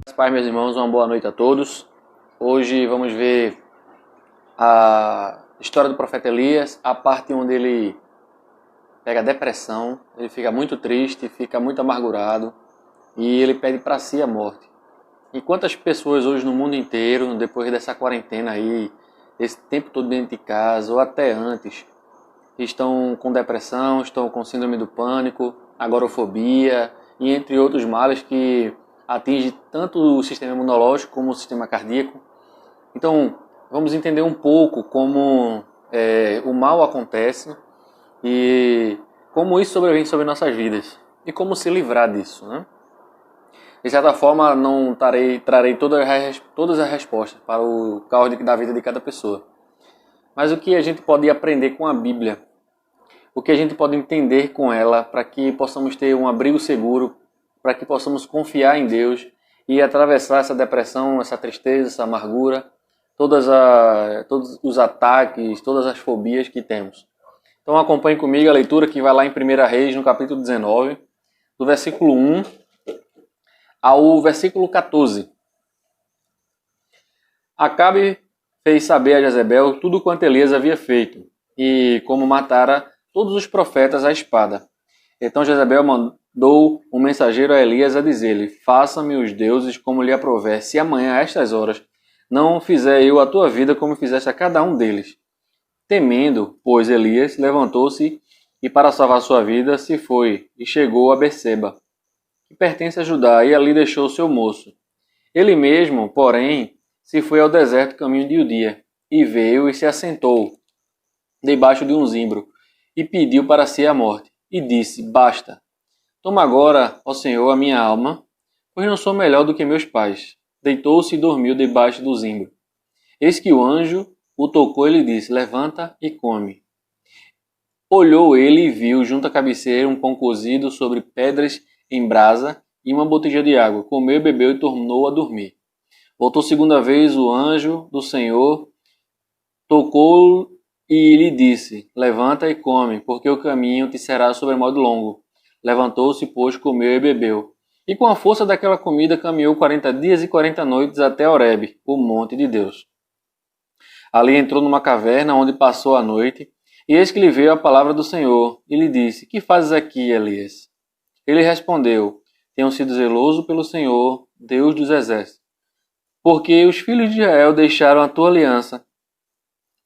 Paz, meus irmãos, uma boa noite a todos. Hoje vamos ver a história do profeta Elias, a parte onde ele pega depressão, ele fica muito triste, fica muito amargurado e ele pede para si a morte. E quantas pessoas hoje no mundo inteiro, depois dessa quarentena aí, esse tempo todo dentro de casa ou até antes, estão com depressão, estão com síndrome do pânico, agorafobia e entre outros males que atinge tanto o sistema imunológico como o sistema cardíaco. Então, vamos entender um pouco como o mal acontece e como isso sobrevém sobre nossas vidas e como se livrar disso, né? De certa forma, não trarei todas as respostas para o caos da vida de cada pessoa. Mas o que a gente pode aprender com a Bíblia, o que a gente pode entender com ela para que possamos ter um abrigo seguro, para que possamos confiar em Deus e atravessar essa depressão, essa tristeza, essa amargura, todos os ataques, todas as fobias que temos. Então acompanhe comigo a leitura que vai lá em 1 Reis, no capítulo 19, do versículo 1 ao versículo 14. Acabe fez saber a Jezebel tudo quanto Elias havia feito, e como matara todos os profetas à espada. Então Jezebel mandou um mensageiro a Elias a dizer-lhe: Faça-me os deuses como lhe aprouver, se amanhã a estas horas não fizer eu a tua vida como fizeste a cada um deles. Temendo, pois, Elias levantou-se e para salvar sua vida se foi e chegou a Berseba, que pertence a Judá, e ali deixou seu moço. Ele mesmo, porém, se foi ao deserto caminho de Judea, e veio e se assentou debaixo de um zimbro, e pediu para si a morte, e disse: Basta, toma agora, ó Senhor, a minha alma, pois não sou melhor do que meus pais. Deitou-se e dormiu debaixo do zimbro. Eis que o anjo o tocou e lhe disse: Levanta e come. Olhou ele e viu junto à cabeceira um pão cozido sobre pedras em brasa e uma botija de água. Comeu e bebeu e tornou a dormir. Voltou segunda vez o anjo do Senhor, tocou e lhe disse: Levanta e come, porque o caminho te será sobremodo longo. Levantou-se, pois, comeu e bebeu. E com a força daquela comida caminhou 40 dias e 40 noites até Horebe, o monte de Deus. Ali entrou numa caverna onde passou a noite, e eis que lhe veio a palavra do Senhor, e lhe disse: Que fazes aqui, Elias? Ele respondeu: Tenho sido zeloso pelo Senhor, Deus dos exércitos, porque os filhos de Israel deixaram a tua aliança,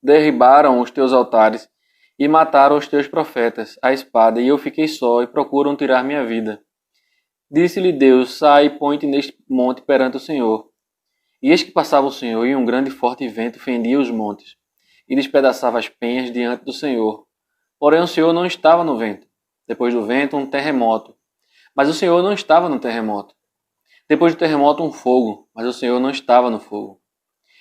derribaram os teus altares e mataram os teus profetas à espada, e eu fiquei só, e procuram tirar minha vida. Disse-lhe Deus: Sai e põe-te neste monte perante o Senhor. E eis que passava o Senhor, e um grande e forte vento fendia os montes, e despedaçava as penhas diante do Senhor. Porém o Senhor não estava no vento. Depois do vento, um terremoto. Mas o Senhor não estava no terremoto. Depois do terremoto, um fogo. Mas o Senhor não estava no fogo.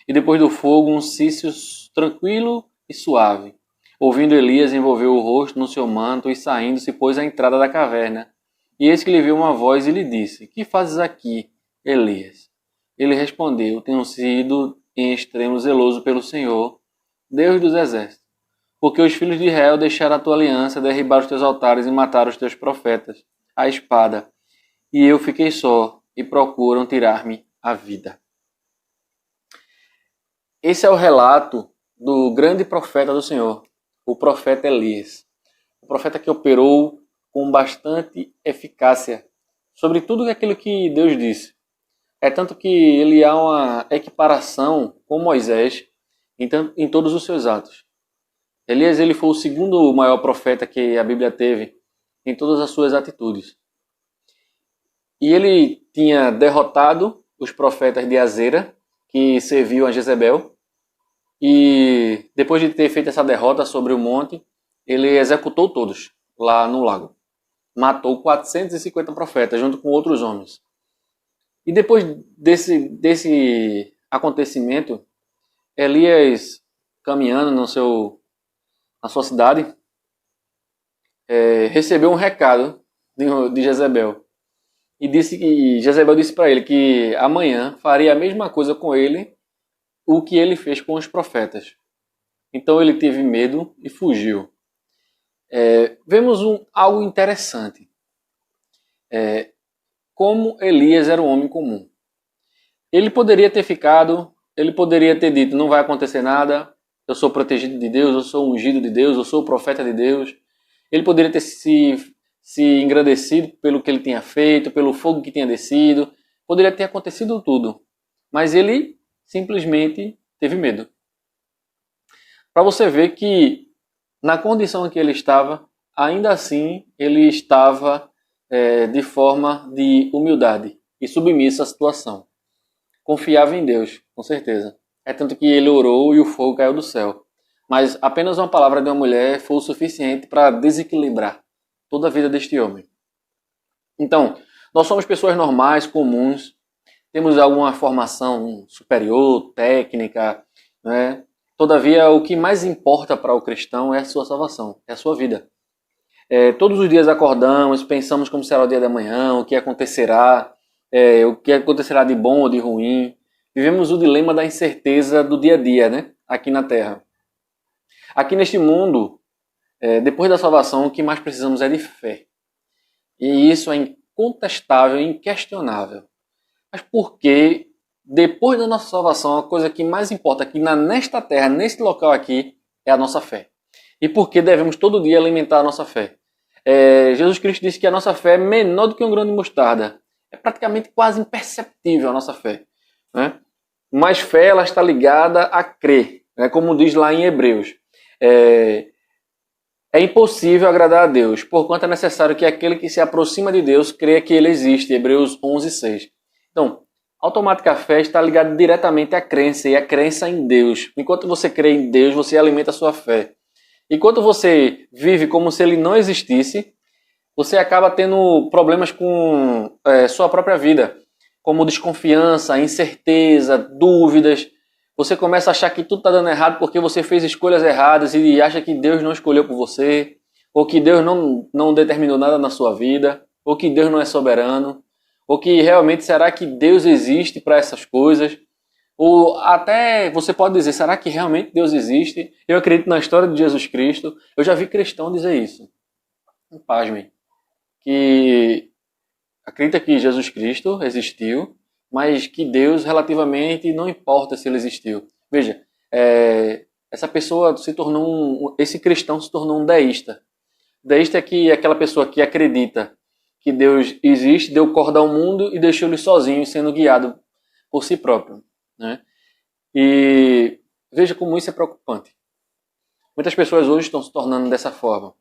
E depois do fogo, um cício tranquilo e suave. Ouvindo Elias, envolveu o rosto no seu manto e saindo se pôs à entrada da caverna. E eis que lhe veio uma voz e lhe disse: Que fazes aqui, Elias? Ele respondeu: Tenho sido em extremo zeloso pelo Senhor, Deus dos exércitos, porque os filhos de Israel deixaram a tua aliança, derribaram os teus altares e mataram os teus profetas à espada. E eu fiquei só, e procuram tirar-me a vida. Esse é o relato do grande profeta do Senhor, o profeta Elias. O profeta que operou com bastante eficácia sobre tudo aquilo que Deus disse. É tanto que ele há uma equiparação com Moisés em todos os seus atos. Elias ele foi o segundo maior profeta que a Bíblia teve em todas as suas atitudes. E ele tinha derrotado os profetas de Azera, que serviam a Jezebel. E depois de ter feito essa derrota sobre o monte, ele executou todos lá no lago. Matou 450 profetas junto com outros homens. E depois desse acontecimento, Elias, caminhando na sua cidade, recebeu um recado de Jezebel. E Jezebel disse para ele que amanhã faria a mesma coisa com ele, o que ele fez com os profetas. Então ele teve medo e fugiu. Vemos algo interessante. Como Elias era um homem comum. Ele poderia ter ficado, ele poderia ter dito, não vai acontecer nada, eu sou protegido de Deus, eu sou ungido de Deus, eu sou o profeta de Deus. Ele poderia ter se engrandecido pelo que ele tinha feito, pelo fogo que tinha descido. Poderia ter acontecido tudo. Mas ele simplesmente teve medo. Para você ver que, na condição em que ele estava, ainda assim ele estava de forma de humildade e submisso à situação. Confiava em Deus, com certeza. É tanto que ele orou e o fogo caiu do céu. Mas apenas uma palavra de uma mulher foi o suficiente para desequilibrar toda a vida deste homem. Então, nós somos pessoas normais, comuns, temos alguma formação superior, técnica, né? Todavia, o que mais importa para o cristão é a sua salvação, é a sua vida. Todos os dias acordamos, pensamos como será o dia da manhã, o que acontecerá de bom ou de ruim. Vivemos o dilema da incerteza do dia a dia, né? Aqui na Terra. Aqui neste mundo, depois da salvação, o que mais precisamos é de fé. E isso é incontestável, inquestionável. Mas por que, depois da nossa salvação, a coisa que mais importa aqui nesta terra, neste local aqui, é a nossa fé? E por que devemos todo dia alimentar a nossa fé? Jesus Cristo disse que a nossa fé é menor do que um grão de mostarda. É praticamente quase imperceptível a nossa fé, né? Mas fé, ela está ligada a crer, né? Como diz lá em Hebreus. É impossível agradar a Deus, porquanto é necessário que aquele que se aproxima de Deus creia que Ele existe. Hebreus 11:6. Então, automática fé está ligada diretamente à crença e à crença em Deus. Enquanto você crê em Deus, você alimenta a sua fé. Enquanto você vive como se Ele não existisse, você acaba tendo problemas com sua própria vida, como desconfiança, incerteza, dúvidas. Você começa a achar que tudo está dando errado porque você fez escolhas erradas e acha que Deus não escolheu por você, ou que Deus não determinou nada na sua vida, ou que Deus não é soberano, ou que realmente será que Deus existe para essas coisas? Ou até você pode dizer, será que realmente Deus existe? Eu acredito na história de Jesus Cristo. Eu já vi cristão dizer isso. Pasmem. Que acredita que Jesus Cristo existiu, mas que Deus relativamente não importa se ele existiu. Veja, essa pessoa esse cristão se tornou um deísta. Deísta é aquela pessoa que acredita que Deus existe, deu corda ao mundo e deixou ele sozinho, sendo guiado por si próprio, né? E veja como isso é preocupante. Muitas pessoas hoje estão se tornando dessa forma.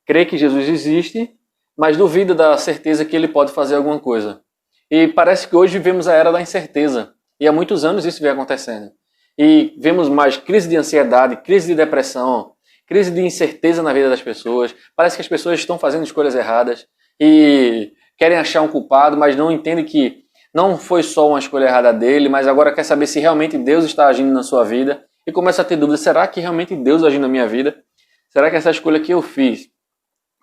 Crê que Jesus existe, mas duvida da certeza que ele pode fazer alguma coisa. E parece que hoje vivemos a era da incerteza. E há muitos anos isso vem acontecendo. E vemos mais crise de ansiedade, crise de depressão, crise de incerteza na vida das pessoas. Parece que as pessoas estão fazendo escolhas erradas e querem achar um culpado, mas não entendem que não foi só uma escolha errada dele, mas agora quer saber se realmente Deus está agindo na sua vida. E começa a ter dúvida, será que realmente Deus agiu na minha vida? Será que essa escolha que eu fiz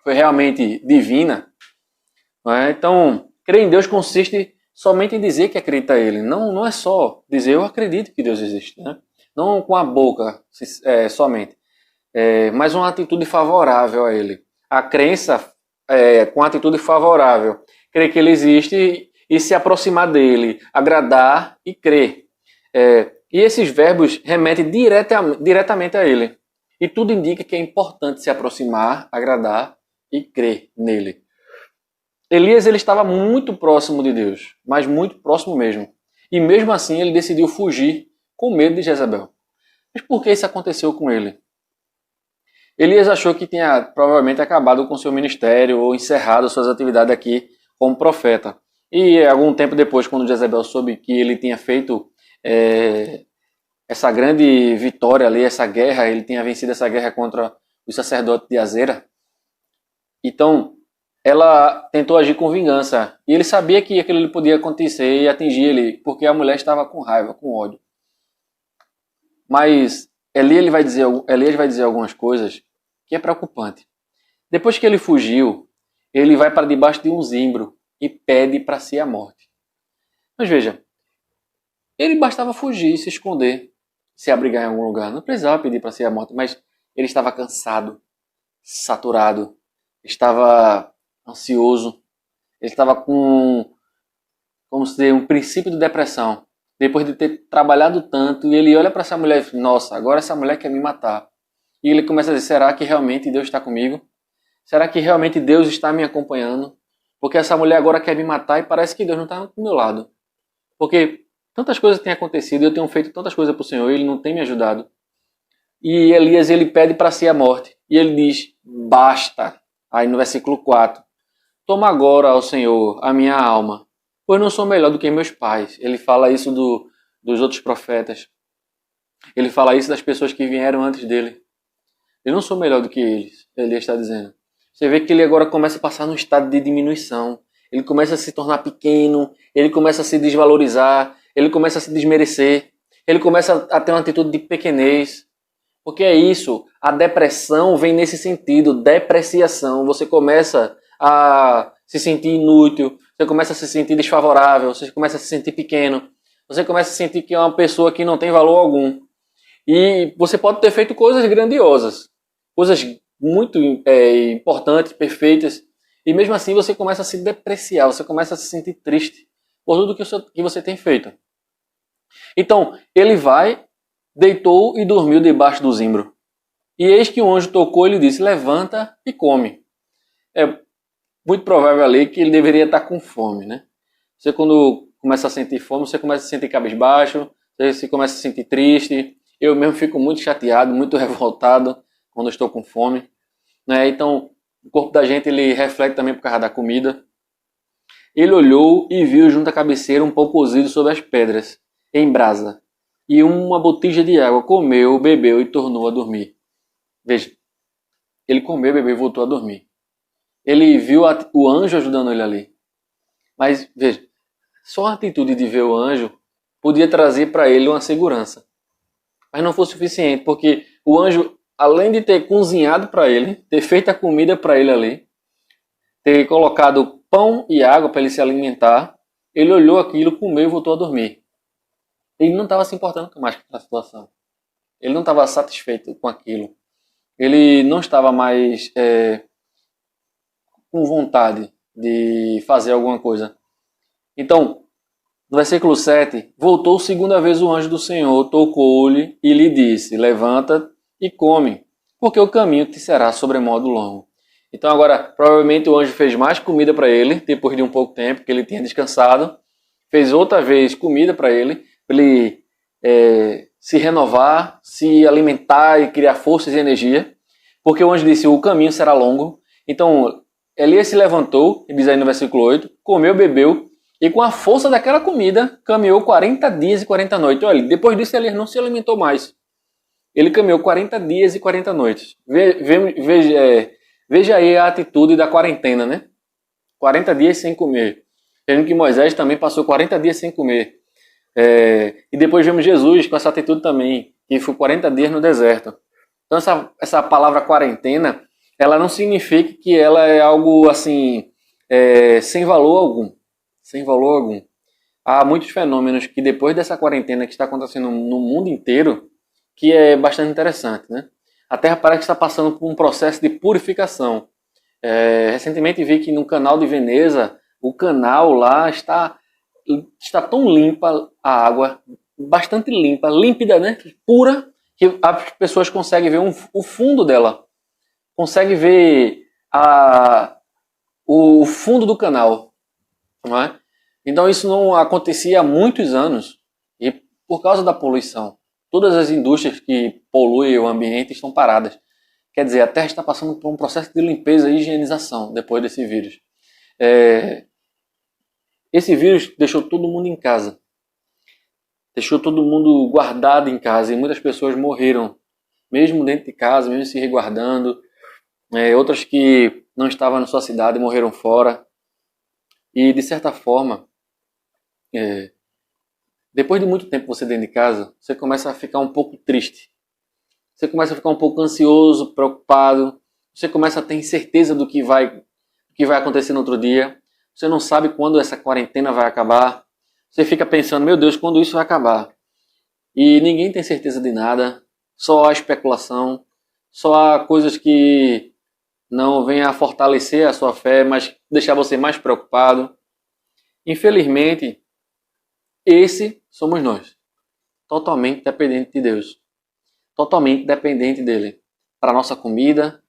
foi realmente divina? Então, crer em Deus consiste somente em dizer que acredita a Ele. Não é só dizer eu acredito que Deus existe, né? Não com a boca somente, mas uma atitude favorável a Ele. A crença com a atitude favorável. Crer que Ele existe e se aproximar dEle, agradar e crer. E esses verbos remetem diretamente a Ele. E tudo indica que é importante se aproximar, agradar e crer nele. Elias ele estava muito próximo de Deus, mas muito próximo mesmo. E mesmo assim ele decidiu fugir com medo de Jezabel. Mas por que isso aconteceu com ele? Elias achou que tinha provavelmente acabado com seu ministério ou encerrado suas atividades aqui como profeta. E algum tempo depois, quando Jezabel soube que ele tinha feito essa grande vitória ali, essa guerra, ele tinha vencido essa guerra contra o sacerdote de Azera, então ela tentou agir com vingança. E ele sabia que aquilo podia acontecer e atingir ele, porque a mulher estava com raiva, com ódio. Mas Elias vai dizer algumas coisas que é preocupante. Depois que ele fugiu, ele vai para debaixo de um zimbro e pede para si a morte. Mas veja, ele bastava fugir, se esconder, se abrigar em algum lugar. Não precisava pedir para si a morte, mas ele estava cansado, saturado, estava ansioso, ele estava com, vamos dizer, um princípio de depressão. depois de ter trabalhado tanto, e ele olha para essa mulher e diz, nossa, agora essa mulher quer me matar. E ele começa a dizer, será que realmente Deus está comigo? Será que realmente Deus está me acompanhando? Porque essa mulher agora quer me matar e parece que Deus não está do meu lado. Porque tantas coisas têm acontecido, eu tenho feito tantas coisas para o Senhor e Ele não tem me ajudado. E Elias, ele pede para si a morte. E ele diz, basta. Aí no versículo 4, toma agora, ó Senhor, a minha alma, pois não sou melhor do que meus pais. Ele fala isso dos outros profetas. Ele fala isso das pessoas que vieram antes dele. Eu não sou melhor do que eles, Elias está dizendo. Você vê que ele agora começa a passar num estado de diminuição. Ele começa a se tornar pequeno, ele começa a se desvalorizar, ele começa a se desmerecer, ele começa a ter uma atitude de pequenez. Porque é isso, a depressão vem nesse sentido, depreciação. Você começa a se sentir inútil, você começa a se sentir desfavorável, você começa a se sentir pequeno, você começa a sentir que é uma pessoa que não tem valor algum. E você pode ter feito coisas grandiosas, coisas muito importantes, perfeitas, e mesmo assim você começa a se depreciar, você começa a se sentir triste por tudo que você tem feito. Então, ele vai, deitou e dormiu debaixo do zimbro. E eis que o anjo tocou e lhe disse, levanta e come. É muito provável ali que ele deveria estar com fome, né? Você quando começa a sentir fome, você começa a sentir cabisbaixo, você começa a se sentir triste. Eu mesmo fico muito chateado, muito revoltado quando eu estou com fome, né? Então, o corpo da gente ele reflete também por causa da comida. Ele olhou e viu junto à cabeceira um pão cozido sobre as pedras, em brasa, e uma botija de água. Comeu, bebeu e tornou a dormir. Veja, ele comeu, bebeu e voltou a dormir. Ele viu o anjo ajudando ele ali. Mas, veja, só a atitude de ver o anjo podia trazer para ele uma segurança. Mas não foi suficiente, porque o anjo, além de ter cozinhado para ele, ter feito a comida para ele ali, ter colocado pão e água para ele se alimentar, ele olhou aquilo, comeu e voltou a dormir. Ele não estava se importando mais com a situação. Ele não estava satisfeito com aquilo. Ele não estava mais com vontade de fazer alguma coisa. Então, no versículo 7, voltou segunda vez o anjo do Senhor, tocou-lhe e lhe disse, levanta e come, porque o caminho te será sobremodo longo. Então agora, provavelmente o anjo fez mais comida para ele, depois de um pouco tempo que ele tinha descansado, fez outra vez comida para ele se renovar, se alimentar e criar forças e energia, porque o anjo disse, o caminho será longo. Então, Elias se levantou, diz aí no versículo 8, comeu, bebeu, e com a força daquela comida, caminhou 40 dias e 40 noites. Olha, depois disso Elias não se alimentou mais. Ele caminhou 40 dias e 40 noites. Veja aí a atitude da quarentena, né? 40 dias sem comer. Vendo que Moisés também passou 40 dias sem comer. E depois vemos Jesus com essa atitude também, que foi 40 dias no deserto. Então essa palavra quarentena, ela não significa que ela é algo assim, sem valor algum. Sem valor algum. Há muitos fenômenos que depois dessa quarentena que está acontecendo no mundo inteiro, que é bastante interessante, né? A Terra parece que está passando por um processo de purificação. Recentemente vi que no canal de Veneza, o canal lá está tão limpa a água, bastante limpa, límpida, né? Pura, que as pessoas conseguem ver o fundo dela. Conseguem ver o fundo do canal. Não é? Então isso não acontecia há muitos anos e por causa da poluição. Todas as indústrias que poluem o ambiente estão paradas. Quer dizer, a Terra está passando por um processo de limpeza e higienização depois desse vírus. Esse vírus deixou todo mundo em casa. Deixou todo mundo guardado em casa e muitas pessoas morreram, mesmo dentro de casa, mesmo se resguardando. Outras que não estavam na sua cidade morreram fora. E, de certa forma, depois de muito tempo você dentro de casa, você começa a ficar um pouco triste. Você começa a ficar um pouco ansioso, preocupado. Você começa a ter incerteza do que vai acontecer no outro dia. Você não sabe quando essa quarentena vai acabar. Você fica pensando, meu Deus, quando isso vai acabar? E ninguém tem certeza de nada. Só há especulação. Só há coisas que não vêm a fortalecer a sua fé, mas deixar você mais preocupado. Infelizmente, Esse somos nós. Totalmente dependente de Deus. Totalmente dependente dele. Para a nossa comida,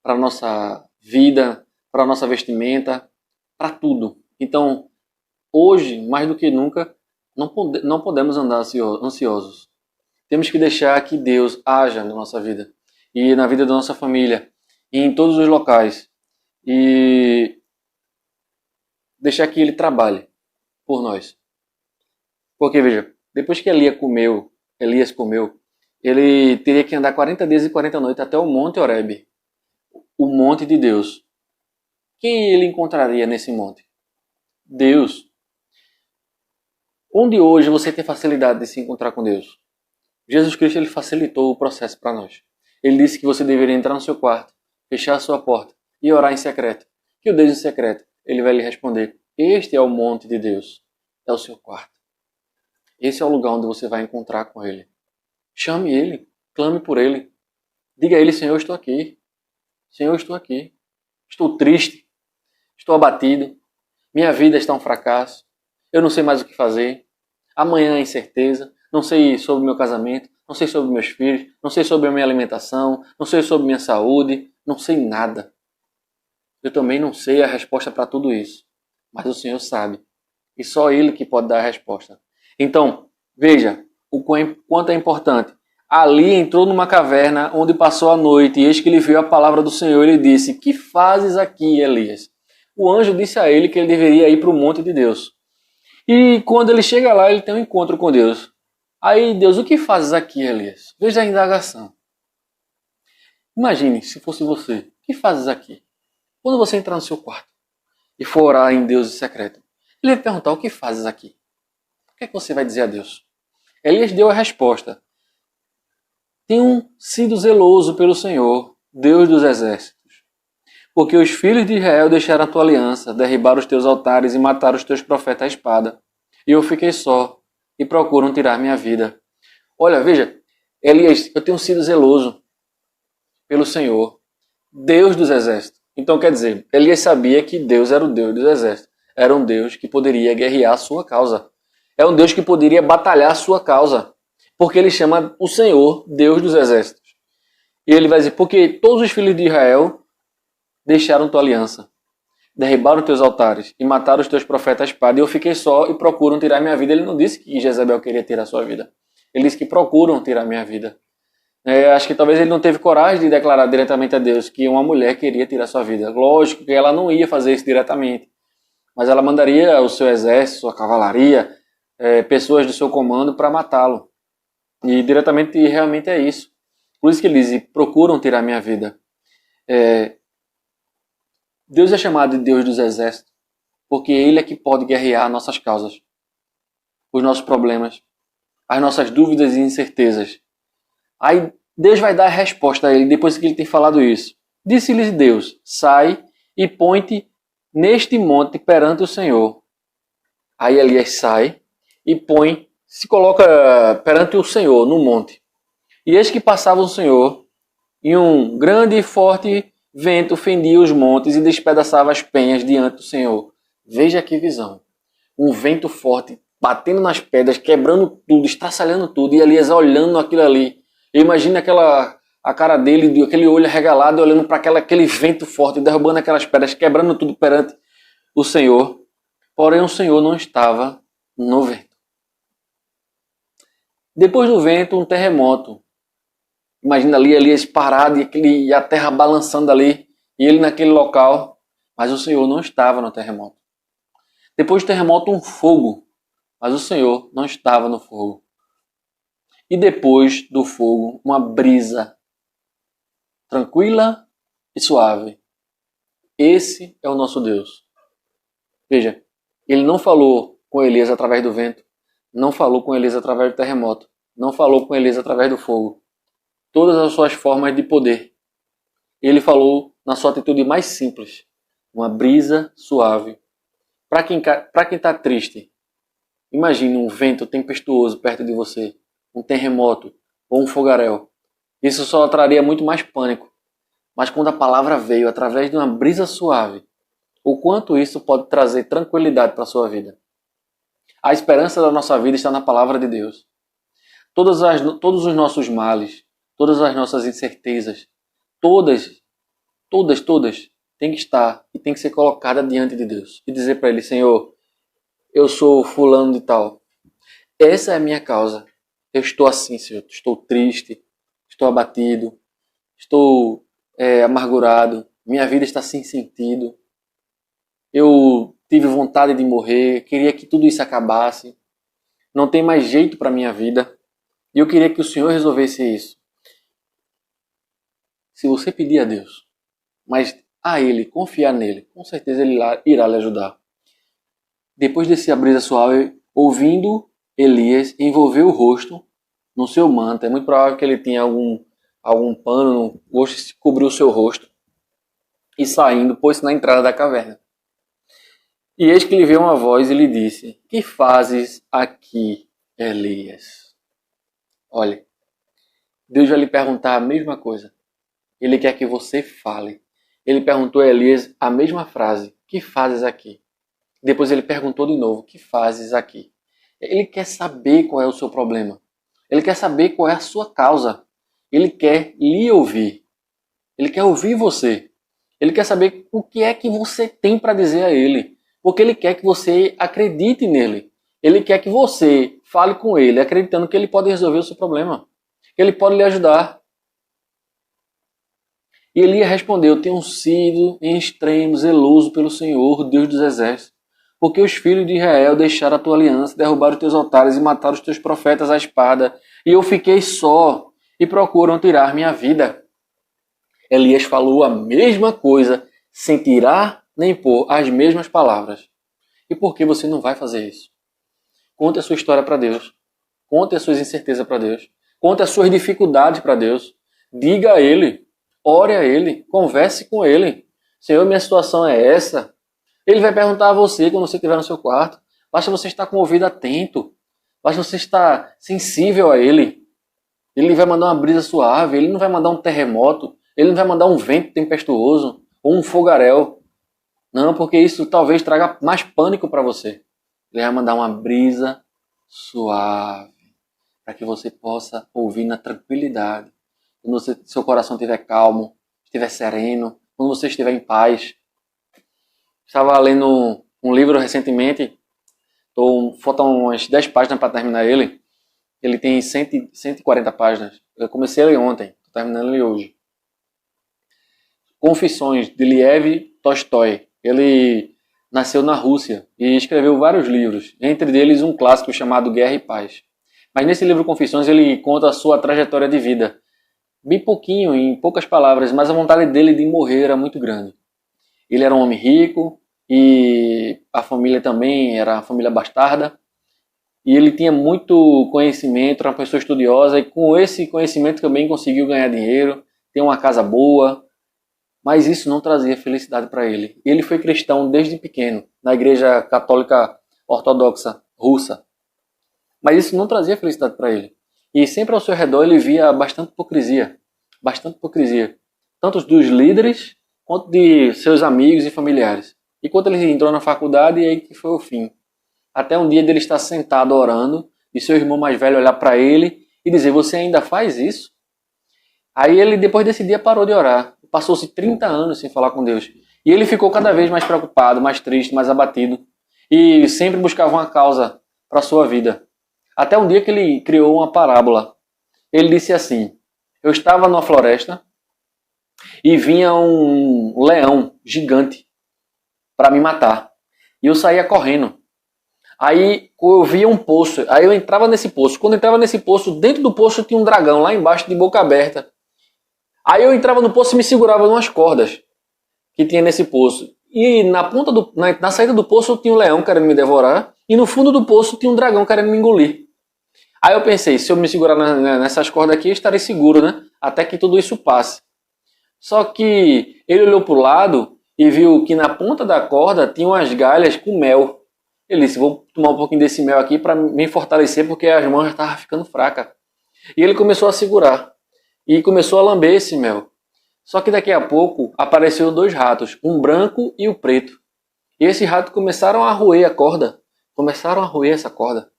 para a nossa vida, para a nossa vestimenta, para tudo. Então, hoje, mais do que nunca, não podemos andar ansiosos. Temos que deixar que Deus haja na nossa vida. E na vida da nossa família. E em todos os locais. E deixar que Ele trabalhe por nós. Porque, veja, depois que Elias comeu, ele teria que andar 40 dias e 40 noites até o Monte Horebe, o monte de Deus. Quem ele encontraria nesse monte? Deus. Onde hoje você tem facilidade de se encontrar com Deus? Jesus Cristo ele facilitou o processo para nós. Ele disse que você deveria entrar no seu quarto, fechar a sua porta e orar em secreto. Que o Deus em secreto, ele vai lhe responder: este é o monte de Deus, é o seu quarto. Esse é o lugar onde você vai encontrar com Ele. Chame Ele, clame por Ele. Diga a Ele: Senhor, eu estou aqui. Senhor, eu estou aqui. Estou triste. Estou abatido. Minha vida está um fracasso. Eu não sei mais o que fazer. Amanhã é incerteza. Não sei sobre o meu casamento. Não sei sobre meus filhos. Não sei sobre a minha alimentação. Não sei sobre minha saúde. Não sei nada. Eu também não sei a resposta para tudo isso. Mas o Senhor sabe. E só Ele que pode dar a resposta. Então, veja o quanto é importante. Ali entrou numa caverna onde passou a noite, e eis que ele viu a palavra do Senhor. Ele disse: que fazes aqui, Elias? O anjo disse a ele que ele deveria ir para o monte de Deus. E quando ele chega lá, ele tem um encontro com Deus. Aí Deus: o que fazes aqui, Elias? Veja a indagação. Imagine se fosse você. O que fazes aqui? Quando você entrar no seu quarto e for orar em Deus em secreto, ele vai perguntar: o que fazes aqui? O que é que você vai dizer a Deus? Elias deu a resposta: tenho sido zeloso pelo Senhor, Deus dos exércitos, porque os filhos de Israel deixaram a tua aliança, derribaram os teus altares e mataram os teus profetas à espada. E eu fiquei só e procuram tirar minha vida. Olha, veja, Elias, eu tenho sido zeloso pelo Senhor, Deus dos exércitos. Então quer dizer, Elias sabia que Deus era o Deus dos exércitos. Era um Deus que poderia guerrear a sua causa. É um Deus que poderia batalhar a sua causa. Porque ele chama o Senhor Deus dos exércitos. E ele vai dizer: porque todos os filhos de Israel deixaram tua aliança, derribaram teus altares e mataram os teus profetas à espada. E eu fiquei só e procuram tirar minha vida. Ele não disse que Jezabel queria tirar sua vida. Ele disse que procuram tirar minha vida. Acho que talvez ele não teve coragem de declarar diretamente a Deus que uma mulher queria tirar sua vida. Lógico que ela não ia fazer isso diretamente. Mas ela mandaria o seu exército, sua cavalaria, pessoas do seu comando para matá-lo. E diretamente realmente é isso. Por isso que ele diz: procuram tirar minha vida. Deus é chamado de Deus dos exércitos, porque Ele é que pode guerrear nossas causas, os nossos problemas, as nossas dúvidas e incertezas. Aí Deus vai dar a resposta a ele depois que ele tem falado isso. Disse-lhes Deus: sai e põe-te neste monte perante o Senhor. Aí Elias sai e se coloca perante o Senhor no monte. E eis que passava o Senhor, e um grande e forte vento fendia os montes e despedaçava as penhas diante do Senhor. Veja que visão. Um vento forte batendo nas pedras, quebrando tudo, estraçalhando tudo, e Elias olhando aquilo ali. Imagina a cara dele, aquele olho arregalado, olhando para aquele vento forte, derrubando aquelas pedras, quebrando tudo perante o Senhor. Porém, o Senhor não estava no vento. Depois do vento, um terremoto. Imagina ali Elias parado e a terra balançando ali, e ele naquele local. Mas o Senhor não estava no terremoto. Depois do terremoto, um fogo. Mas o Senhor não estava no fogo. E depois do fogo, uma brisa tranquila e suave. Esse é o nosso Deus. Veja, ele não falou com Elias através do vento, não falou com Elias através do terremoto, não falou com Elias através do fogo. Todas as suas formas de poder. Ele falou na sua atitude mais simples, uma brisa suave. Para quem está triste, imagine um vento tempestuoso perto de você, um terremoto ou um fogaréu. Isso só traria muito mais pânico. Mas quando a palavra veio através de uma brisa suave, o quanto isso pode trazer tranquilidade para a sua vida. A esperança da nossa vida está na palavra de Deus. Todos os nossos males, todas as nossas incertezas, todas, têm que estar e tem que ser colocada diante de Deus. E dizer para Ele, Senhor, eu sou fulano de tal. Essa é a minha causa. Eu estou assim, Senhor. Estou triste, estou abatido, estou amargurado. Minha vida está sem sentido. Eu tive vontade de morrer, queria que tudo isso acabasse. Não tem mais jeito para a minha vida. E eu queria que o Senhor resolvesse isso. Se você pedir a Deus, mas a Ele, confiar nele, com certeza Ele irá lhe ajudar. Depois desse brisa suave, ouvindo, Elias envolveu o rosto no seu manto. É muito provável que ele tinha algum pano no rosto e cobriu o seu rosto. E saindo, pôs-se na entrada da caverna. E eis que lhe veio uma voz e lhe disse: que fazes aqui, Elias? Olha, Deus vai lhe perguntar a mesma coisa. Ele quer que você fale. Ele perguntou a Elias a mesma frase: que fazes aqui? Depois ele perguntou de novo: que fazes aqui? Ele quer saber qual é o seu problema. Ele quer saber qual é a sua causa. Ele quer lhe ouvir. Ele quer ouvir você. Ele quer saber o que é que você tem para dizer a ele. Porque ele quer que você acredite nele. Ele quer que você fale com ele, acreditando que ele pode resolver o seu problema. Que ele pode lhe ajudar. E Elias respondeu: tenho sido em extremo zeloso pelo Senhor, Deus dos exércitos. Porque os filhos de Israel deixaram a tua aliança, derrubaram os teus altares e mataram os teus profetas à espada. E eu fiquei só e procuram tirar minha vida. Elias falou a mesma coisa, sem tirar nem pôr as mesmas palavras. E por que você não vai fazer isso? Conte a sua história para Deus. Conte as suas incertezas para Deus. Conte as suas dificuldades para Deus. Diga a Ele. Ore a Ele. Converse com Ele. Senhor, minha situação é essa. Ele vai perguntar a você quando você estiver no seu quarto. Basta você estar com o ouvido atento. Basta você estar sensível a Ele. Ele vai mandar uma brisa suave. Ele não vai mandar um terremoto. Ele não vai mandar um vento tempestuoso ou um fogaréu. Não, porque isso talvez traga mais pânico para você. Ele vai mandar uma brisa suave para que você possa ouvir na tranquilidade. Quando seu coração estiver calmo, estiver sereno, quando você estiver em paz. Estava lendo um livro recentemente, faltam umas 10 páginas para terminar ele. Ele tem 140 páginas. Eu comecei ele ontem, estou terminando ele hoje. Confissões, de Lev Tolstói. Ele nasceu na Rússia e escreveu vários livros, entre eles um clássico chamado Guerra e Paz. Mas nesse livro Confissões ele conta a sua trajetória de vida. Bem pouquinho, em poucas palavras, mas a vontade dele de morrer era muito grande. Ele era um homem rico e a família também era uma família bastarda. E ele tinha muito conhecimento, era uma pessoa estudiosa e com esse conhecimento também conseguiu ganhar dinheiro, ter uma casa boa. Mas isso não trazia felicidade para ele. Ele foi cristão desde pequeno, na igreja católica ortodoxa russa. Mas isso não trazia felicidade para ele. E sempre ao seu redor ele via bastante hipocrisia. Tanto dos líderes, quanto de seus amigos e familiares. E quando ele entrou na faculdade, aí que foi o fim. Até um dia dele estar sentado orando, e seu irmão mais velho olhar para ele e dizer: você ainda faz isso? Aí ele, depois desse dia, parou de orar. Passou-se 30 anos sem falar com Deus. E ele ficou cada vez mais preocupado, mais triste, mais abatido. E sempre buscava uma causa para a sua vida. Até um dia que ele criou uma parábola. Ele disse assim: eu estava numa floresta e vinha um leão gigante para me matar. E eu saía correndo. Aí eu via um poço. Aí eu entrava nesse poço. Quando eu entrava nesse poço, dentro do poço tinha um dragão lá embaixo de boca aberta. Aí eu entrava no poço e me segurava em umas cordas que tinha nesse poço. E na saída do poço tinha um leão querendo me devorar. E no fundo do poço tinha um dragão querendo me engolir. Aí eu pensei, se eu me segurar nessas cordas aqui, eu estarei seguro, né? Até que tudo isso passe. Só que ele olhou para o lado e viu que na ponta da corda tinha umas galhas com mel. Ele disse: vou tomar um pouquinho desse mel aqui para me fortalecer, porque as mãos já estavam ficando fracas. E ele começou a segurar. E começou a lamber esse mel. Só que daqui a pouco apareceram 2 ratos, um branco e o preto. E esses ratos começaram a roer a corda, Começaram a roer essa corda.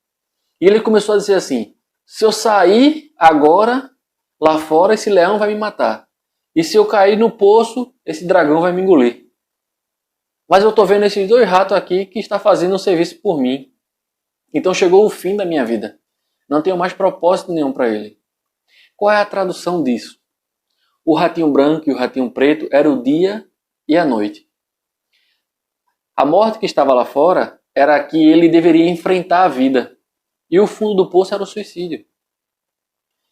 E ele começou a dizer assim: se eu sair agora lá fora, esse leão vai me matar. E se eu cair no poço, esse dragão vai me engolir. Mas eu estou vendo esses 2 ratos aqui que estão fazendo um serviço por mim. Então chegou o fim da minha vida. Não tenho mais propósito nenhum para ele. Qual é a tradução disso? O ratinho branco e o ratinho preto era o dia e a noite. A morte que estava lá fora era que ele deveria enfrentar a vida. E o fundo do poço era o suicídio.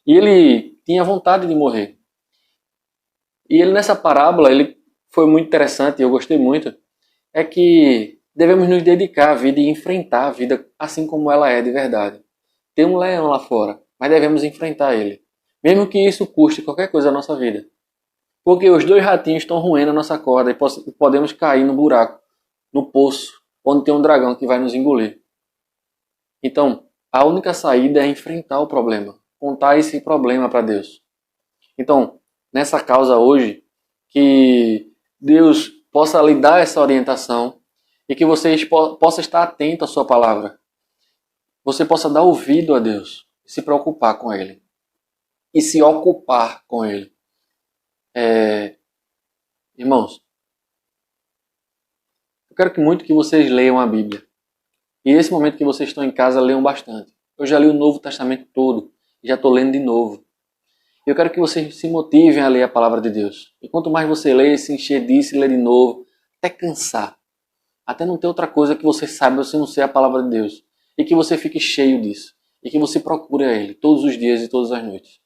E ele tinha vontade de morrer. E ele nessa parábola, ele foi muito interessante, eu gostei muito, é que devemos nos dedicar à vida e enfrentar a vida assim como ela é de verdade. Tem um leão lá fora, mas devemos enfrentar ele. Mesmo que isso custe qualquer coisa na nossa vida. Porque os 2 ratinhos estão roendo a nossa corda e podemos cair no buraco, no poço, onde tem um dragão que vai nos engolir. Então, a única saída é enfrentar o problema. Contar esse problema para Deus. Então, nessa causa hoje, que Deus possa lhe dar essa orientação e que você possa estar atento à sua palavra. Você possa dar ouvido a Deus, se preocupar com Ele e se ocupar com Ele. Irmãos, eu quero muito que vocês leiam a Bíblia. E nesse momento que vocês estão em casa, leiam bastante. Eu já li o Novo Testamento todo e já estou lendo de novo. Eu quero que vocês se motivem a ler a palavra de Deus. E quanto mais você lê, se encher disso e ler de novo, até cansar. Até não ter outra coisa que você saiba se não ser a palavra de Deus. E que você fique cheio disso. E que você procure a Ele todos os dias e todas as noites.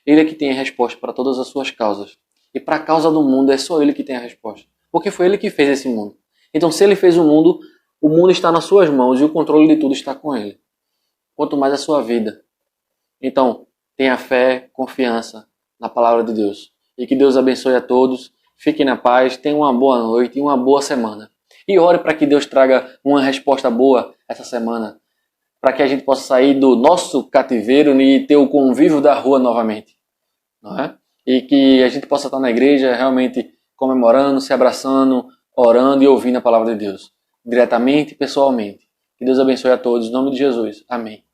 Ele é que tem a resposta para todas as suas causas. E para a causa do mundo é só Ele que tem a resposta. Porque foi Ele que fez esse mundo. Então se Ele fez o mundo está nas suas mãos e o controle de tudo está com Ele. Quanto mais a sua vida. Então, tenha fé, confiança na palavra de Deus. E que Deus abençoe a todos. Fiquem na paz, tenham uma boa noite e uma boa semana. E ore para que Deus traga uma resposta boa essa semana. Para que a gente possa sair do nosso cativeiro e ter o convívio da rua novamente. Não é? E que a gente possa estar na igreja realmente comemorando, se abraçando, orando e ouvindo a palavra de Deus. Diretamente e pessoalmente. Que Deus abençoe a todos. Em nome de Jesus. Amém.